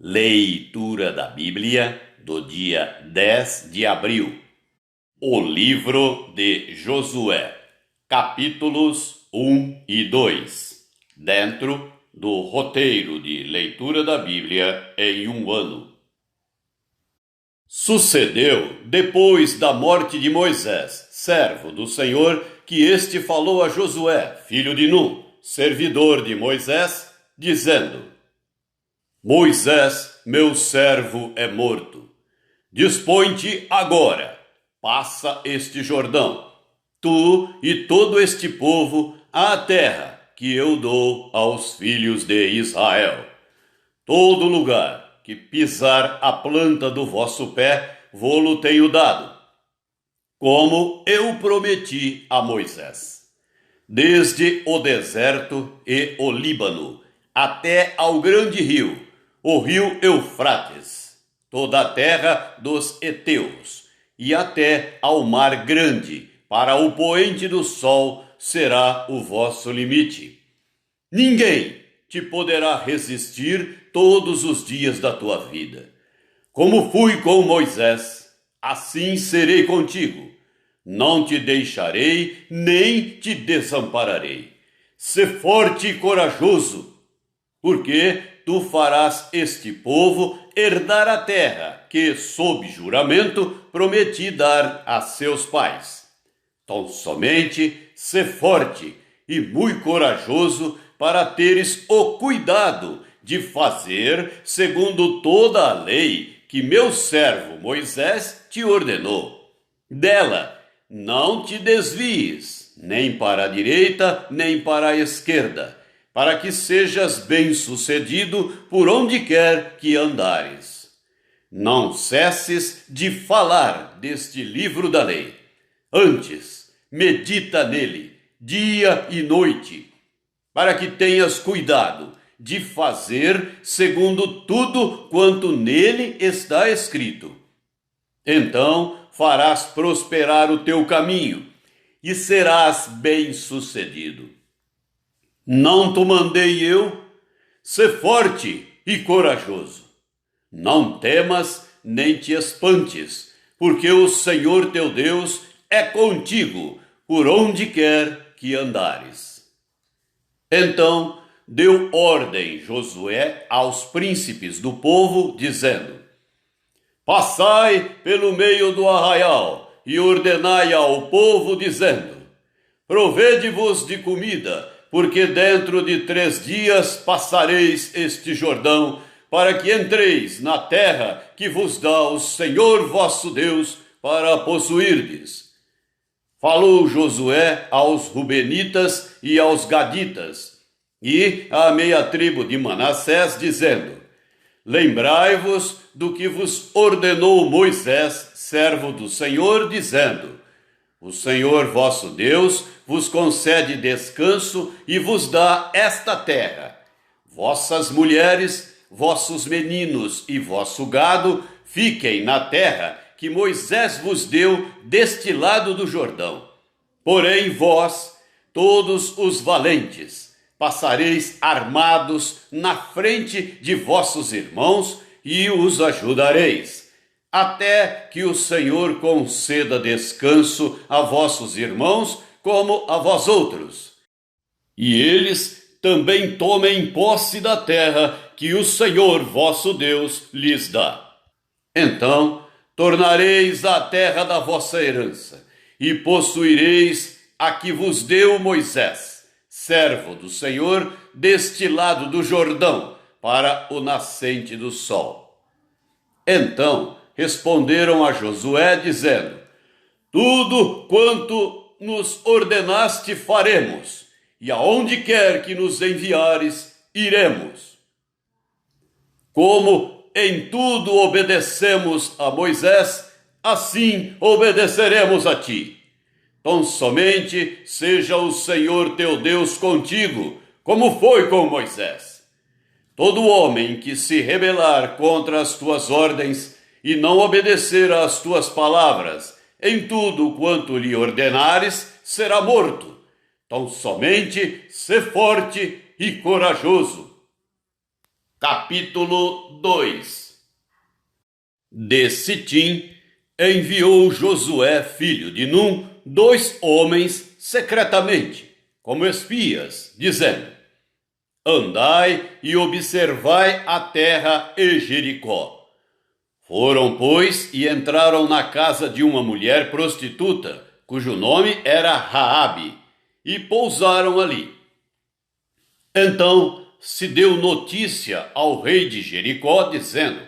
Leitura da Bíblia do dia 10 de abril. O livro de Josué, capítulos 1 e 2, dentro do roteiro de leitura da Bíblia em um ano. Sucedeu, depois da morte de Moisés, servo do Senhor, que este falou a Josué, filho de Num, servidor de Moisés, dizendo: Moisés, meu servo, é morto. Dispõe-te agora, passa este Jordão, tu e todo este povo, à terra que eu dou aos filhos de Israel. Todo lugar que pisar a planta do vosso pé, vô-lo tenho dado, como eu prometi a Moisés. Desde o deserto e o Líbano, até ao grande rio, o rio Eufrates, toda a terra dos heteus, e até ao mar grande, para o poente do sol será o vosso limite. Ninguém te poderá resistir todos os dias da tua vida. Como fui com Moisés, assim serei contigo. Não te deixarei, nem te desampararei. Sê forte e corajoso, porque tu farás este povo herdar a terra que, sob juramento, prometi dar a seus pais. Tão somente sê forte e muito corajoso para teres o cuidado de fazer segundo toda a lei que meu servo Moisés te ordenou. Dela não te desvies, nem para a direita, nem para a esquerda, para que sejas bem-sucedido por onde quer que andares. Não cesses de falar deste livro da lei. Antes, medita nele, dia e noite, para que tenhas cuidado de fazer segundo tudo quanto nele está escrito. Então farás prosperar o teu caminho e serás bem-sucedido. Não te mandei eu? Sê forte e corajoso. Não temas nem te espantes, porque o Senhor teu Deus é contigo por onde quer que andares. Então deu ordem Josué aos príncipes do povo, dizendo: Passai pelo meio do arraial e ordenai ao povo, dizendo: Provede-vos de comida, porque dentro de 3 dias passareis este Jordão, para que entreis na terra que vos dá o Senhor vosso Deus para possuirdes. Falou Josué aos Rubenitas e aos Gaditas, e à meia tribo de Manassés, dizendo: Lembrai-vos do que vos ordenou Moisés, servo do Senhor, dizendo: O Senhor vosso Deus vos concede descanso e vos dá esta terra. Vossas mulheres, vossos meninos e vosso gado fiquem na terra que Moisés vos deu deste lado do Jordão. Porém vós, todos os valentes, passareis armados na frente de vossos irmãos e os ajudareis, até que o Senhor conceda descanso a vossos irmãos como a vós outros. E eles também tomem posse da terra que o Senhor vosso Deus lhes dá. Então tornareis a terra da vossa herança, e possuireis a que vos deu Moisés, servo do Senhor, deste lado do Jordão, para o nascente do sol. Então responderam a Josué, dizendo: Tudo quanto nos ordenaste faremos, e aonde quer que nos enviares, iremos. Como em tudo obedecemos a Moisés, assim obedeceremos a ti. Tão somente seja o Senhor teu Deus contigo, como foi com Moisés. Todo homem que se rebelar contra as tuas ordens e não obedecer às tuas palavras, em tudo quanto lhe ordenares, será morto. Tão somente sê forte e corajoso. Capítulo 2. De Sitim enviou Josué, filho de Num, 2 homens secretamente, como espias, dizendo: Andai e observai a terra e Jericó. Foram, pois, e entraram na casa de uma mulher prostituta, cujo nome era Raabe, e pousaram ali. Então se deu notícia ao rei de Jericó, dizendo: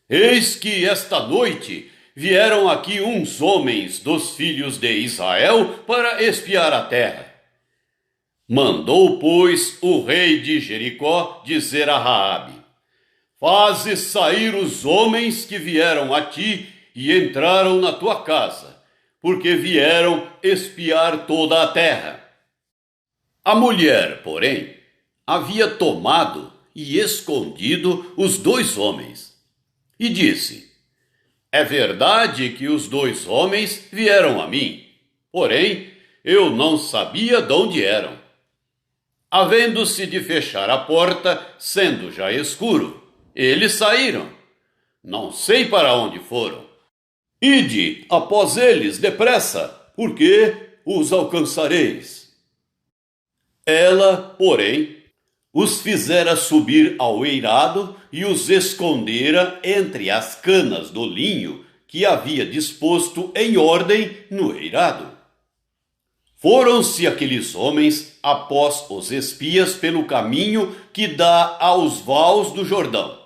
Eis que esta noite vieram aqui uns homens dos filhos de Israel para espiar a terra. Mandou, pois, o rei de Jericó dizer a Raabe: Faze sair os homens que vieram a ti e entraram na tua casa, porque vieram espiar toda a terra. A mulher, porém, havia tomado e escondido os 2 homens, e disse: É verdade que os 2 homens vieram a mim, porém eu não sabia de onde eram. Havendo-se de fechar a porta, sendo já escuro, eles saíram. Não sei para onde foram. Ide após eles depressa, porque os alcançareis. Ela, porém, os fizera subir ao eirado e os escondera entre as canas do linho que havia disposto em ordem no eirado. Foram-se aqueles homens após os espias pelo caminho que dá aos vales do Jordão.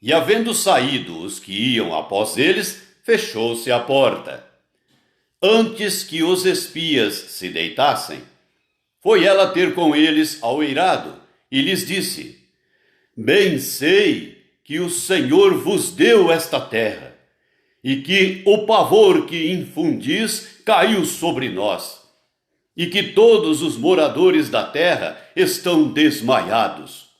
E havendo saído os que iam após eles, fechou-se a porta. Antes que os espias se deitassem, foi ela ter com eles ao eirado e lhes disse: Bem sei que o Senhor vos deu esta terra, e que o pavor que infundis caiu sobre nós, e que todos os moradores da terra estão desmaiados.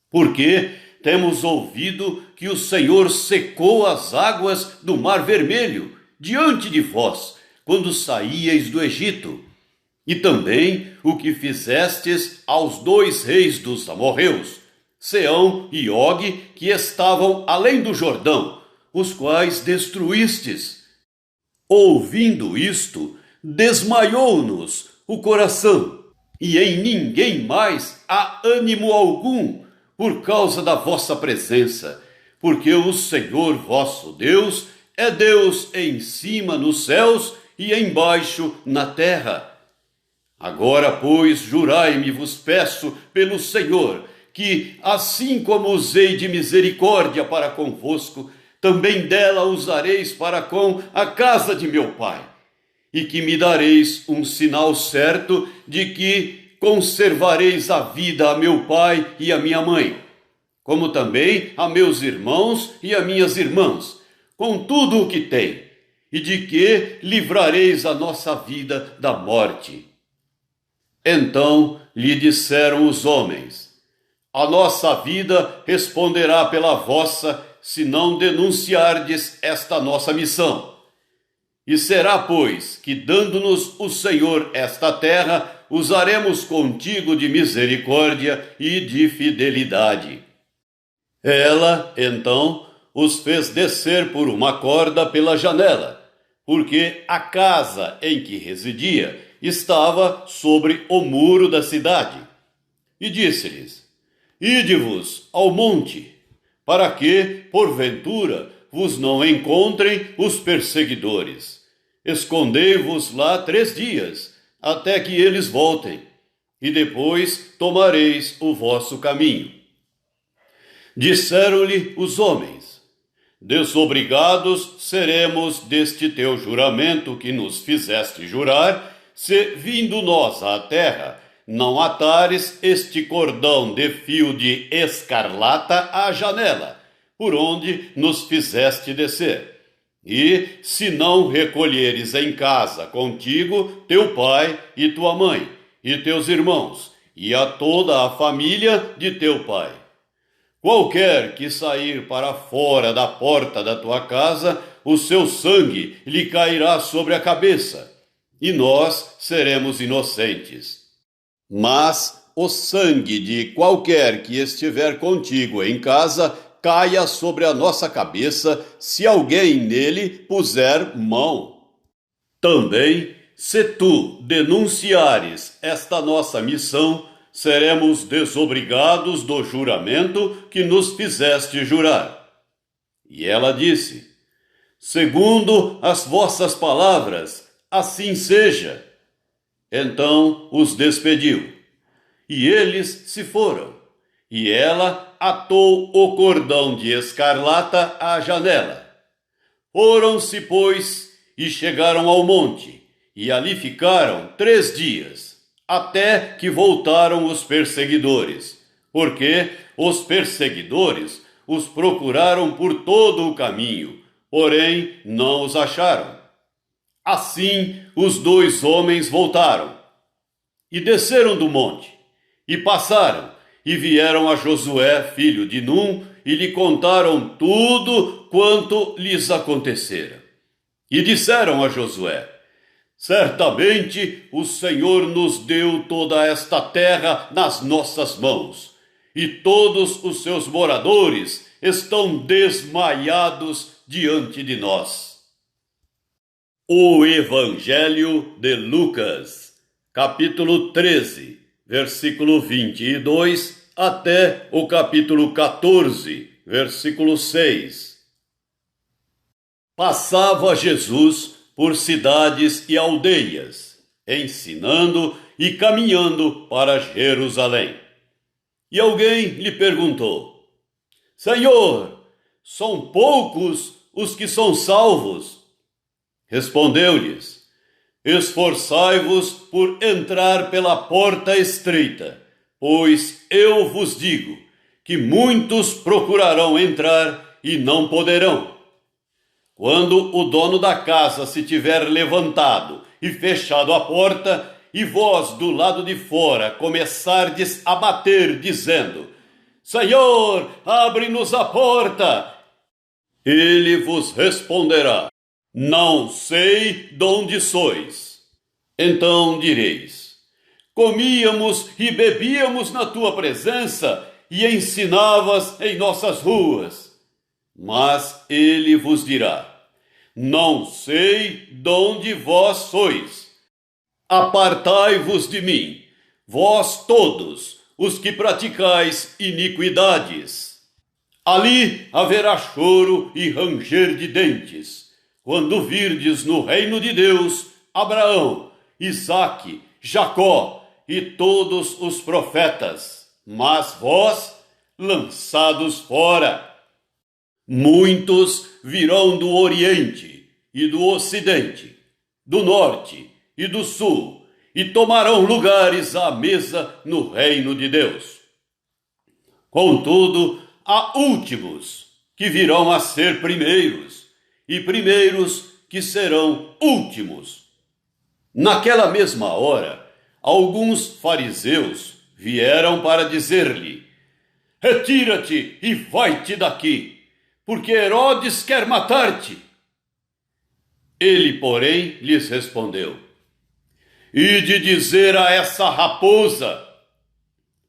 Porque temos ouvido que o Senhor secou as águas do Mar Vermelho diante de vós, quando saíeis do Egito, e também o que fizestes aos 2 reis dos amorreus, Seão e Og, que estavam além do Jordão, os quais destruístes. Ouvindo isto, desmaiou-nos o coração, e em ninguém mais há ânimo algum, por causa da vossa presença, porque o Senhor vosso Deus é Deus em cima nos céus e embaixo na terra. Agora, pois, jurai-me, vos peço, pelo Senhor, que, assim como usei de misericórdia para convosco, também dela usareis para com a casa de meu pai, e que me dareis um sinal certo de que conservareis a vida a meu pai e a minha mãe, como também a meus irmãos e a minhas irmãs, com tudo o que tem, e de que livrareis a nossa vida da morte. Então lhe disseram os homens: A nossa vida responderá pela vossa, se não denunciardes esta nossa missão. E será, pois, que dando-nos o Senhor esta terra, usaremos contigo de misericórdia e de fidelidade. Ela, então, os fez descer por uma corda pela janela, porque a casa em que residia estava sobre o muro da cidade. E disse-lhes: Ide-vos ao monte, para que, porventura, vos não encontrem os perseguidores. Escondei-vos lá 3 dias, até que eles voltem, e depois tomareis o vosso caminho. Disseram-lhe os homens: Desobrigados seremos deste teu juramento que nos fizeste jurar, se, vindo nós à terra, não atares este cordão de fio de escarlata à janela, por onde nos fizeste descer. E, se não recolheres em casa contigo teu pai e tua mãe, e teus irmãos, e a toda a família de teu pai. Qualquer que sair para fora da porta da tua casa, o seu sangue lhe cairá sobre a cabeça, e nós seremos inocentes. Mas, o sangue de qualquer que estiver contigo em casa caia sobre a nossa cabeça, se alguém nele puser mão. Também, se tu denunciares esta nossa missão, seremos desobrigados do juramento que nos fizeste jurar. E ela disse: segundo as vossas palavras, assim seja. Então os despediu, e eles se foram, e ela atou o cordão de escarlata à janela. Foram-se, pois, e chegaram ao monte, e ali ficaram 3 dias, até que voltaram os perseguidores, porque os perseguidores os procuraram por todo o caminho, porém não os acharam. Assim os 2 homens voltaram, e desceram do monte, e passaram, e vieram a Josué, filho de Num, e lhe contaram tudo quanto lhes acontecera. E disseram a Josué: certamente o Senhor nos deu toda esta terra nas nossas mãos, e todos os seus moradores estão desmaiados diante de nós. O Evangelho de Lucas, capítulo 13, versículo 22 até o capítulo 14, versículo 6. Passava Jesus por cidades e aldeias, ensinando e caminhando para Jerusalém. E alguém lhe perguntou: Senhor, são poucos os que são salvos? Respondeu-lhes: esforçai-vos por entrar pela porta estreita, pois eu vos digo que muitos procurarão entrar e não poderão. Quando o dono da casa se tiver levantado e fechado a porta, e vós do lado de fora começardes a bater, dizendo: Senhor, abre-nos a porta, ele vos responderá: não sei de onde sois. Então direis: comíamos e bebíamos na tua presença e ensinavas em nossas ruas. Mas ele vos dirá: não sei de onde vós sois. Apartai-vos de mim, vós todos os que praticais iniquidades. Ali haverá choro e ranger de dentes, quando virdes no reino de Deus Abraão, Isaque, Jacó e todos os profetas, mas vós lançados fora. Muitos virão do Oriente e do Ocidente, do Norte e do Sul, e tomarão lugares à mesa no reino de Deus. Contudo, há últimos que virão a ser primeiros, e primeiros que serão últimos. Naquela mesma hora, alguns fariseus vieram para dizer-lhe: retira-te e vai-te daqui, porque Herodes quer matar-te. Ele, porém, lhes respondeu: ide dizer a essa raposa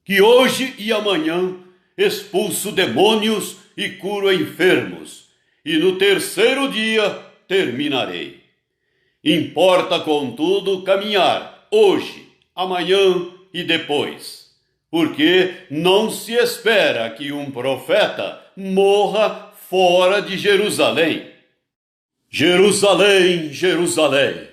que hoje e amanhã expulso demônios e curo enfermos, e no 3º dia terminarei. Importa, contudo, caminhar hoje, amanhã e depois, porque não se espera que um profeta morra fora de Jerusalém. Jerusalém, Jerusalém,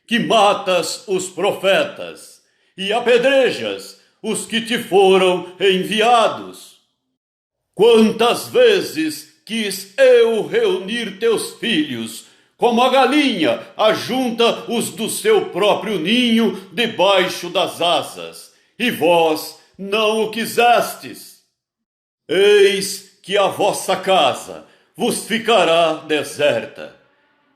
que matas os profetas e apedrejas os que te foram enviados. Quantas vezes quis eu reunir teus filhos, como a galinha ajunta os do seu próprio ninho debaixo das asas, e vós não o quisestes. Eis que a vossa casa vos ficará deserta,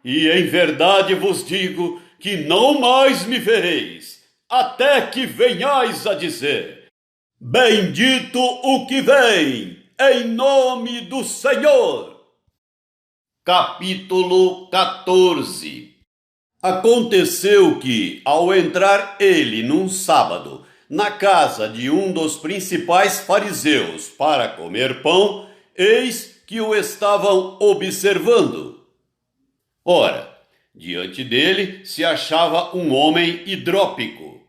e em verdade vos digo que não mais me vereis, até que venhais a dizer: bendito o que vem, em nome do Senhor. Capítulo 14. Aconteceu que, ao entrar ele num sábado na casa de um dos principais fariseus para comer pão, eis que o estavam observando. Ora, diante dele se achava um homem hidrópico.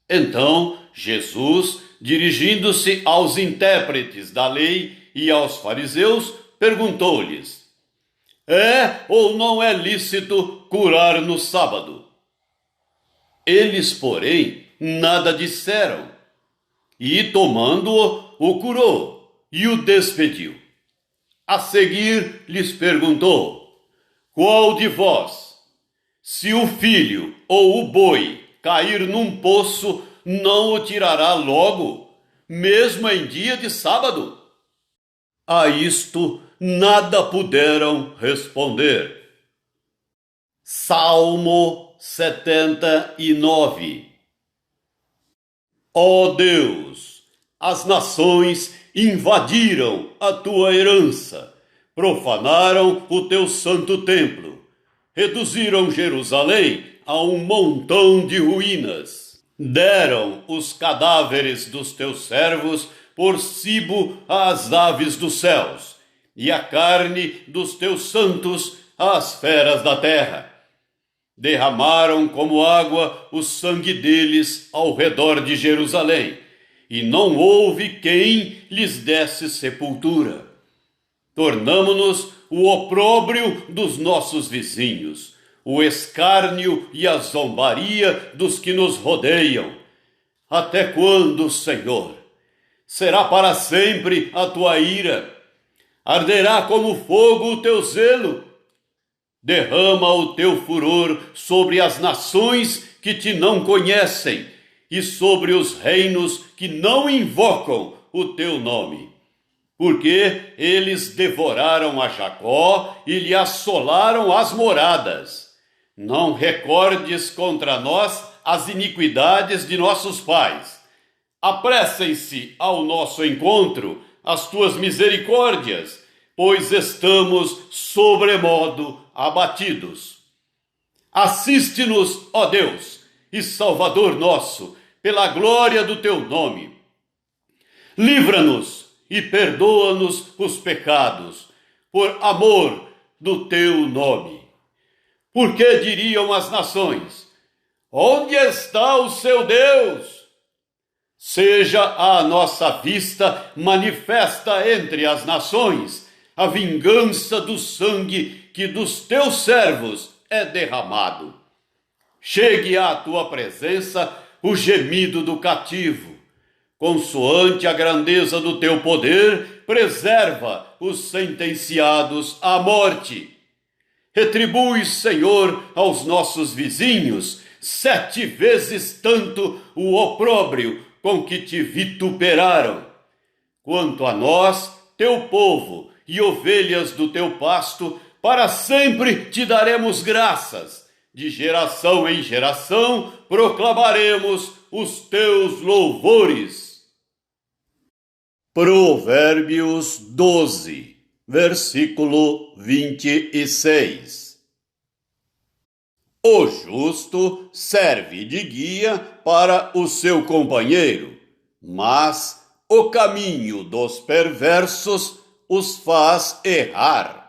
Então, Jesus, dirigindo-se aos intérpretes da lei e aos fariseus, perguntou-lhes: é ou não é lícito curar no sábado? Eles, porém, nada disseram. E, tomando-o, o curou e o despediu. A seguir, lhes perguntou: qual de vós, se o filho ou o boi cair num poço, não o tirará logo, mesmo em dia de sábado? A isto nada puderam responder. Salmo 79. Ó Deus, as nações invadiram a tua herança, profanaram o teu santo templo, reduziram Jerusalém a um montão de ruínas, deram os cadáveres dos teus servos por cibo às aves dos céus, e a carne dos teus santos às feras da terra. Derramaram como água o sangue deles ao redor de Jerusalém, e não houve quem lhes desse sepultura. Tornamo-nos o opróbrio dos nossos vizinhos, o escárnio e a zombaria dos que nos rodeiam. Até quando, Senhor? Será para sempre a tua ira? Arderá como fogo o teu zelo? Derrama o teu furor sobre as nações que te não conhecem e sobre os reinos que não invocam o teu nome. Porque eles devoraram a Jacó e lhe assolaram as moradas. Não recordes contra nós as iniquidades de nossos pais. Apressem-se ao nosso encontro as tuas misericórdias, pois estamos sobremodo abatidos. Assiste-nos, ó Deus, e Salvador nosso, pela glória do teu nome. Livra-nos e perdoa-nos os pecados, por amor do teu nome. Porque diriam as nações: onde está o seu Deus? Seja à nossa vista manifesta entre as nações a vingança do sangue que dos teus servos é derramado. Chegue à tua presença o gemido do cativo. Consoante a grandeza do teu poder, preserva os sentenciados à morte. Retribui, Senhor, aos nossos vizinhos 7 vezes tanto o opróbrio com que te vituperaram. Quanto a nós, teu povo e ovelhas do teu pasto, para sempre te daremos graças. De geração em geração proclamaremos os teus louvores. Provérbios 12, versículo 26. O justo serve de guia para o seu companheiro, mas o caminho dos perversos os faz errar.